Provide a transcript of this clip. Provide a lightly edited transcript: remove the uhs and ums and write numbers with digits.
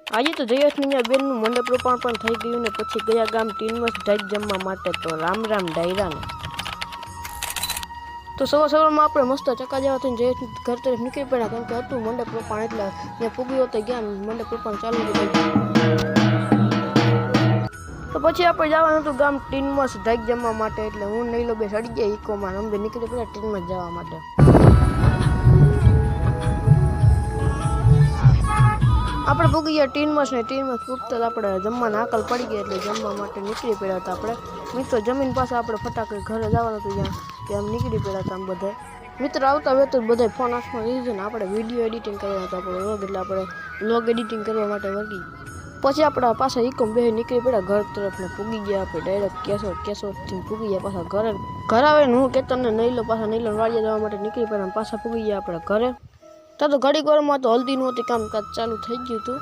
આજે તો જયેશની બેનનું મંડપ રોપણ પણ થઈ ગયું ને પછી ગયા ગામ ટીનમસ ઢાઈક જમવા માટે તો રામ રામ ડાયરાને તો સવારમાં આપણે મસ્ત ચકા જેવા થઈને જયેશ ઘર તરફ નીકળી પડ્યા કેમ કે હતું મંડપ રોપણ એટલે ત્યાં પૂગ્યો તો ગયા મંડપ રોપણ ચાલુ થઈ ગયું તો પછી આપણે જવાનું હતું ગામ ટીનમસ ઢાઈક જમવા માટે એટલે હું નઈલો બે સડી ગયા ઇકોમાં અમે નીકળી પડ્યા ટીનમસ જવા માટે આપણે પૂગી ગયા ટીનમસ પૂગતા આપણે જમવાના આકલ પડી ગયા એટલે જમવા માટે નીકળી પડ્યા હતા આપણે મિત્રો જમીન પાસે આપણે ફટાકડી ઘરે જવાનું હતું ત્યાં આમ નીકળી પડ્યા હતા આમ બધા મિત્રો આવતા હોય તો બધા ફોન હાથમાં લીધું ને આપણે વિડીયો એડિટિંગ કરવાનો હતો આપણો વ્લોગ એટલે આપણે વ્લોગ એડિટિંગ કરવા માટે વળગી પછી આપણા પાછા ઇકોમ બે નીકળી પડ્યા ઘર તરફ ને પૂગી ગયા આપણે ડાયરેક્ટ કેશોદથી પૂગી ગયા પાછા ઘરે આવીને હું કેતનને નઈલો વાડિયા જવા માટે નીકળી પડ્યા પાછા પૂગી ગયા આપણે ઘરે તો ઘડીક વારમાં તો હલ્દીનું હતું કામકાજ ચાલુ થઈ ગયું હતું